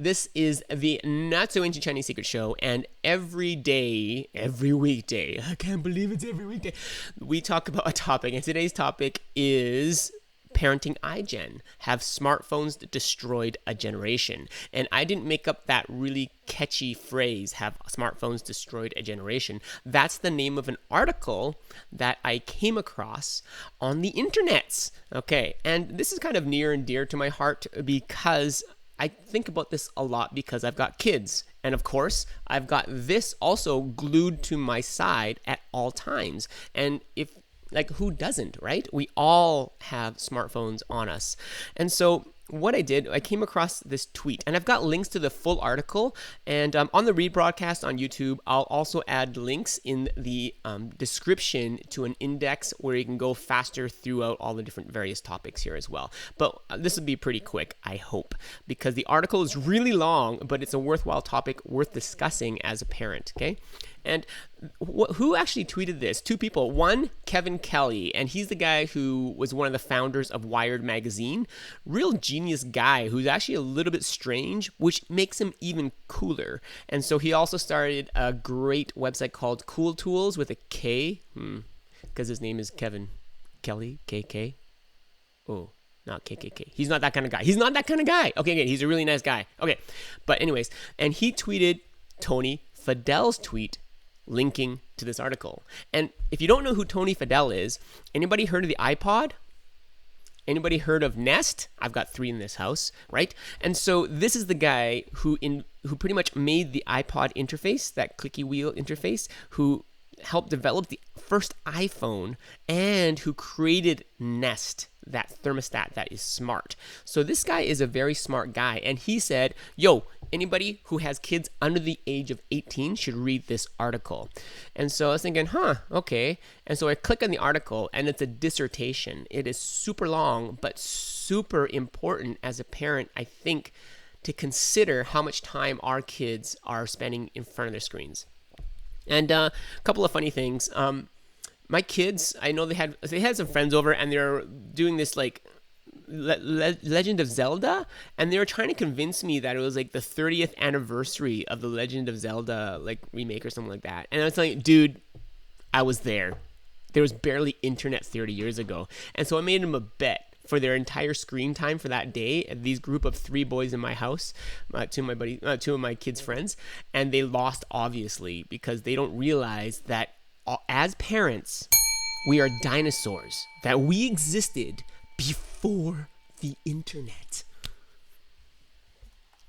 This is the Not So Ancient Chinese Secret Show, and every weekday, I can't believe it's every weekday, we talk about a topic, and today's topic is parenting iGen. Have smartphones destroyed a generation? And I didn't make up that really catchy phrase, have smartphones destroyed a generation. That's the name of an article that I came across on the internets. Okay, and this is kind of near and dear to my heart because I think about this a lot because I've got kids. And of course, I've got this also glued to my side at all times. And who doesn't, right? We all have smartphones on us. And so what I did, I came across this tweet, and I've got links to the full article, and on the rebroadcast on YouTube, I'll also add links in the description to an index where you can go faster throughout all the different various topics here as well. But this will be pretty quick, I hope, because the article is really long, but it's a worthwhile topic worth discussing as a parent, okay? And who actually tweeted this? Two people. One, Kevin Kelly, and he's the guy who was one of the founders of Wired magazine. Real genius guy who's actually a little bit strange, which makes him even cooler. And so he also started a great website called Cool Tools with a K, because his name is Kevin Kelly, KK. Oh, not KKK. He's not that kind of guy. Okay, good. He's a really nice guy. Okay, but anyways, and he tweeted Tony Fadell's tweet linking to this article. And if you don't know who Tony Fadell is, anybody heard of the iPod? Anybody heard of Nest? I've got 3 in this house, right? And so this is the guy who pretty much made the iPod interface, that clicky wheel interface, who helped develop the first iPhone, and who created Nest, that thermostat that is smart. So this guy is a very smart guy, and he said, yo, anybody who has kids under the age of 18 should read this article. And so I was thinking, okay. And so I click on the article, and it's a dissertation. It is super long, but super important as a parent, I think, to consider how much time our kids are spending in front of their screens. And a couple of funny things. My kids, I know they had some friends over, and they're doing this like Legend of Zelda, and they were trying to convince me that it was like the 30th anniversary of the Legend of Zelda like remake or something like that. And I was like, dude, I was there. There was barely internet 30 years ago. And so I made them a bet for their entire screen time for that day. These group of 3 boys in my house, two of my kids' friends, and they lost obviously because they don't realize that as parents, we are dinosaurs, that we existed before the internet.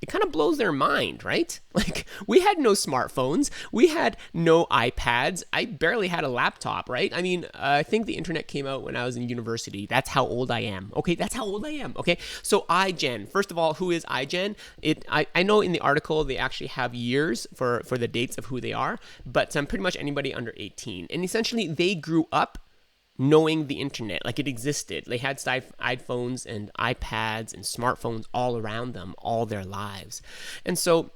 It kind of blows their mind, right? Like, we had no smartphones. We had no iPads. I barely had a laptop, right? I mean, I think the internet came out when I was in university. That's how old I am. Okay, that's how old I am. Okay, so iGen. First of all, who is iGen? I know in the article they actually have years for the dates of who they are, but pretty much anybody under 18. And essentially, they grew up knowing the internet, like it existed. They had iPhones and iPads and smartphones all around them all their lives. And so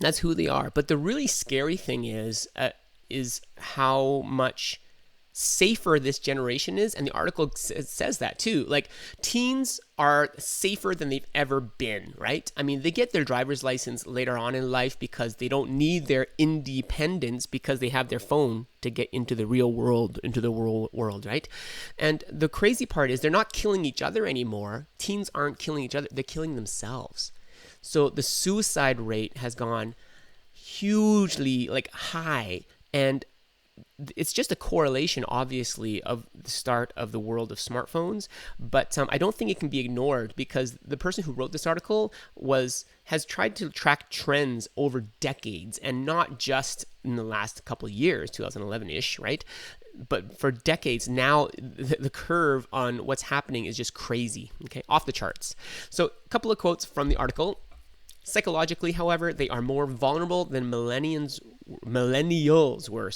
that's who they are. But the really scary thing is how much safer this generation is, and the article says that too. Like, teens are safer than they've ever been, right? I mean, they get their driver's license later on in life because they don't need their independence because they have their phone to get into the real world, right? And the crazy part is they're not killing each other anymore. Teens aren't killing each other, they're killing themselves. So the suicide rate has gone hugely high, and it's just a correlation, obviously, of the start of the world of smartphones, but I don't think it can be ignored because the person who wrote this article has tried to track trends over decades, and not just in the last couple of years, 2011-ish, right? But for decades now, the curve on what's happening is just crazy, okay, off the charts. So a couple of quotes from the article. Psychologically, however, they are more vulnerable than millennials were.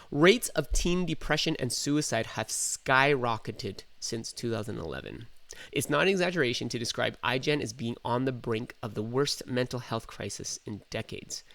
Rates of teen depression and suicide have skyrocketed since 2011. It's not an exaggeration to describe iGen as being on the brink of the worst mental health crisis in decades.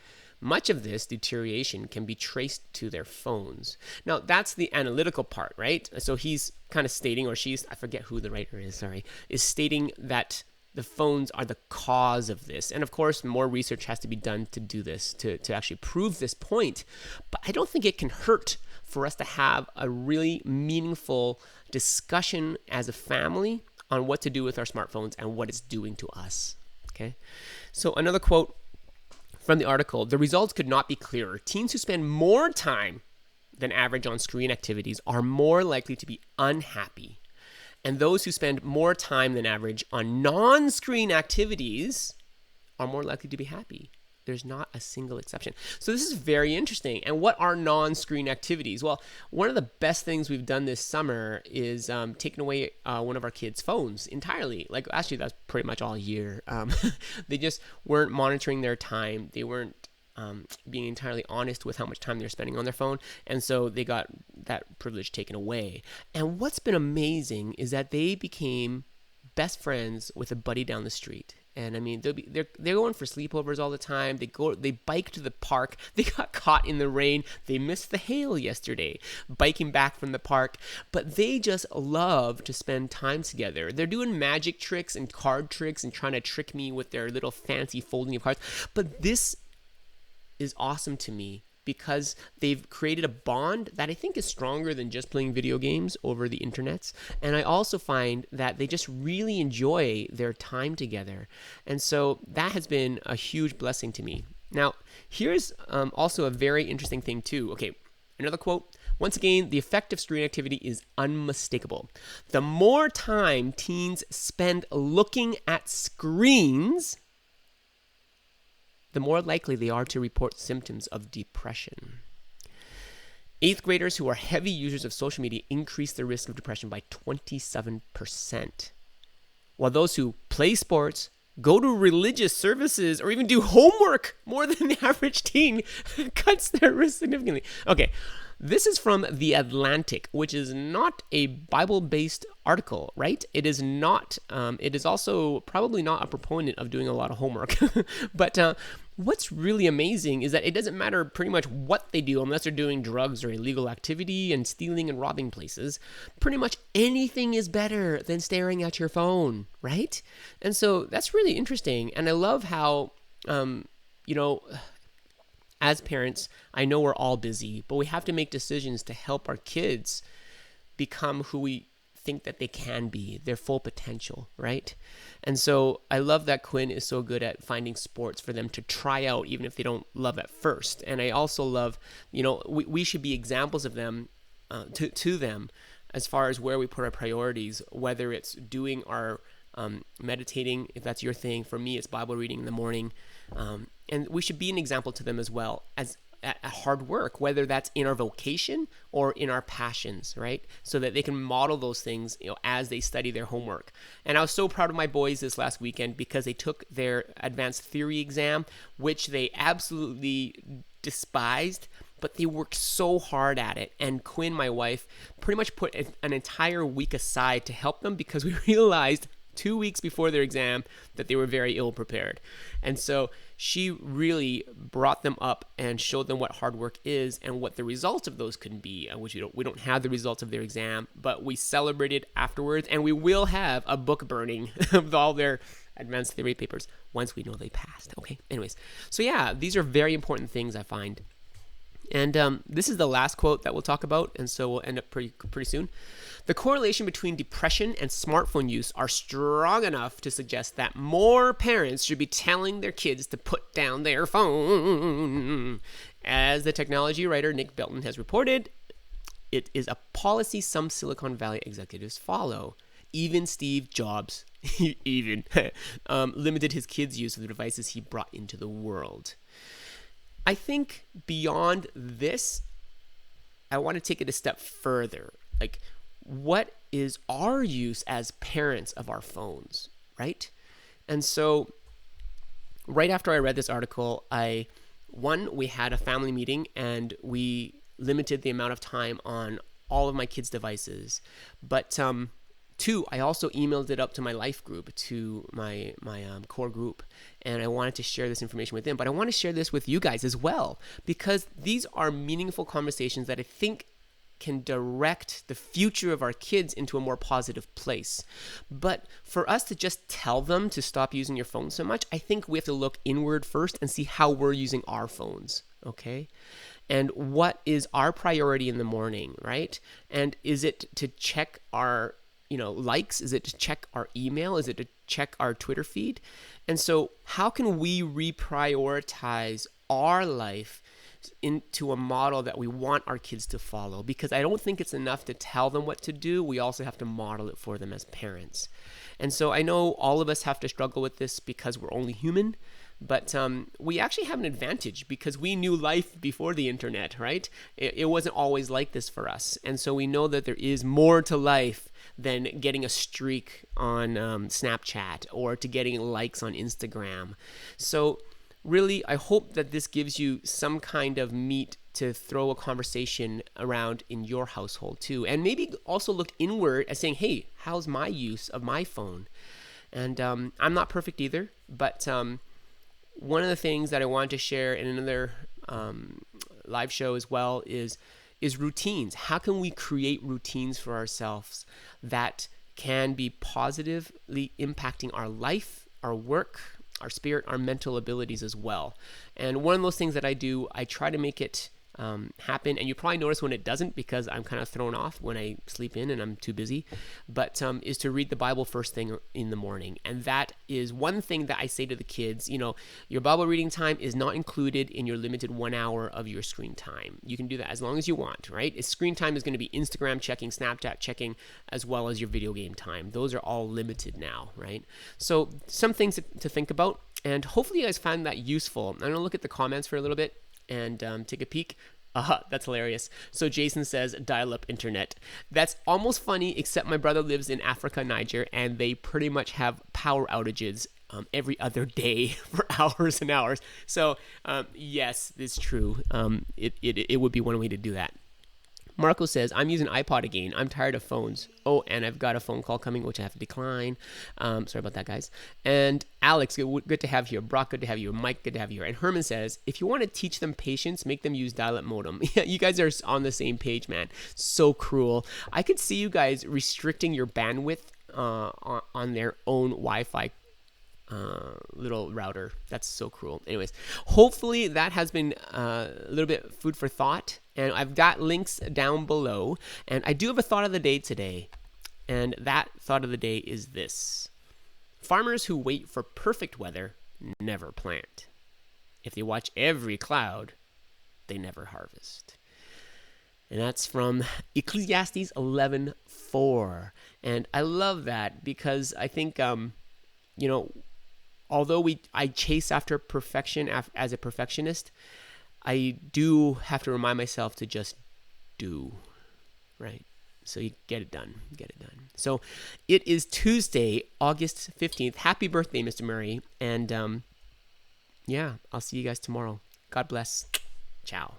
Much of this deterioration can be traced to their phones. Now, that's the analytical part, right? So he's kind of stating, or she's, I forget who the writer is, is stating that the phones are the cause of this. And of course, more research has to be done to do this, to actually prove this point. But I don't think it can hurt for us to have a really meaningful discussion as a family on what to do with our smartphones and what it's doing to us. Okay. So another quote from the article: the results could not be clearer. Teens who spend more time than average on screen activities are more likely to be unhappy. And those who spend more time than average on non-screen activities are more likely to be happy. There's not a single exception. So this is very interesting. And what are non-screen activities? Well, one of the best things we've done this summer is taken away one of our kids' phones entirely. Like, actually, that's pretty much all year. They just weren't monitoring their time. They weren't being entirely honest with how much time they're spending on their phone. And so they got that privilege taken away. And what's been amazing is that they became best friends with a buddy down the street. And I mean, they're going for sleepovers all the time. They bike to the park. They got caught in the rain. They missed the hail yesterday, biking back from the park. But they just love to spend time together. They're doing magic tricks and card tricks and trying to trick me with their little fancy folding of cards. But this is awesome to me, because they've created a bond that I think is stronger than just playing video games over the internet. And I also find that they just really enjoy their time together. And so that has been a huge blessing to me. Now, here's also a very interesting thing too. Okay, another quote. Once again, the effect of screen activity is unmistakable. The more time teens spend looking at screens, the more likely they are to report symptoms of depression. 8th graders who are heavy users of social media increase their risk of depression by 27%, while those who play sports, go to religious services, or even do homework more than the average teen cuts their risk significantly. Okay, this is from The Atlantic, which is not a Bible-based article, right? It is not. It is also probably not a proponent of doing a lot of homework. But what's really amazing is that it doesn't matter pretty much what they do, unless they're doing drugs or illegal activity and stealing and robbing places. Pretty much anything is better than staring at your phone, right? And so that's really interesting. And I love how, as parents, I know we're all busy, but we have to make decisions to help our kids become who we think that they can be, their full potential, right? And so I love that Quinn is so good at finding sports for them to try out, even if they don't love at first. And I also love, we should be examples of them to them as far as where we put our priorities, whether it's doing our meditating, if that's your thing. For me, it's Bible reading in the morning. And we should be an example to them as well as at hard work, whether that's in our vocation or in our passions, right? So that they can model those things, as they study their homework. And I was so proud of my boys this last weekend because they took their advanced theory exam, which they absolutely despised, but they worked so hard at it. And Quinn, my wife, pretty much put an entire week aside to help them because we realized 2 weeks before their exam that they were very ill prepared. And so she really brought them up and showed them what hard work is and what the results of those can be, which we don't have the results of their exam, but we celebrated afterwards, and we will have a book burning of all their advanced theory papers once we know they passed. Okay, anyways. So yeah, these are very important things I find. And this is the last quote that we'll talk about, and so we'll end up pretty soon. The correlation between depression and smartphone use are strong enough to suggest that more parents should be telling their kids to put down their phone. As the technology writer Nick Belton has reported, it is a policy some Silicon Valley executives follow. Even Steve Jobs limited his kids' use of the devices he brought into the world. I think beyond this, I want to take it a step further. Like, what is our use as parents of our phones, right? And so right after I read this article, we had a family meeting and we limited the amount of time on all of my kids' devices. But 2, I also emailed it up to my life group, to my core group, and I wanted to share this information with them. But I want to share this with you guys as well, because these are meaningful conversations that I think can direct the future of our kids into a more positive place. But for us to just tell them to stop using your phone so much, I think we have to look inward first and see how we're using our phones, okay? And what is our priority in the morning, right? And is it to check our likes? Is it to check our email? Is it to check our Twitter feed? And so how can we reprioritize our life into a model that we want our kids to follow? Because I don't think it's enough to tell them what to do. We also have to model it for them as parents. And so I know all of us have to struggle with this because we're only human. But we actually have an advantage because we knew life before the internet, right? It wasn't always like this for us. And so we know that there is more to life than getting a streak on Snapchat or to getting likes on Instagram. So really, I hope that this gives you some kind of meat to throw a conversation around in your household too. And maybe also look inward at saying, hey, how's my use of my phone? And I'm not perfect either, but one of the things that I wanted to share in another live show as well is routines. How can we create routines for ourselves that can be positively impacting our life, our work, our spirit, our mental abilities as well? And one of those things that I do, I try to make it happen, and you probably notice when it doesn't because I'm kind of thrown off when I sleep in and I'm too busy, but is to read the Bible first thing in the morning. And that is one thing that I say to the kids, your Bible reading time is not included in your limited 1 hour of your screen time. You can do that as long as you want, right? Screen time is going to be Instagram checking, Snapchat checking, as well as your video game time. Those are all limited now, right? So some things to think about, and hopefully you guys find that useful. I'm going to look at the comments for a little bit and take a peek. That's hilarious. So Jason says dial-up internet. That's almost funny, except my brother lives in Africa, Niger, and they pretty much have power outages every other day for hours and hours. So yes, it's true. It would be one way to do that. Marco says, I'm using iPod again. I'm tired of phones. Oh, and I've got a phone call coming, which I have to decline. Sorry about that, guys. And Alex, good to have you. Brock, good to have you. Mike, good to have you. And Herman says, if you want to teach them patience, make them use dial-up modem. You guys are on the same page, man. So cruel. I could see you guys restricting your bandwidth on their own Wi-Fi little router. That's so cruel. Anyways, hopefully that has been a little bit food for thought, and I've got links down below. And I do have a thought of the day today, and that thought of the day is this: farmers who wait for perfect weather never plant. If they watch every cloud, they never harvest. And that's from Ecclesiastes 11:4. And I love that because I think although I chase after perfection as a perfectionist, I do have to remind myself to just do, right? So you get it done. So it is Tuesday, August 15th. Happy birthday, Mr. Murray. And yeah, I'll see you guys tomorrow. God bless. Ciao.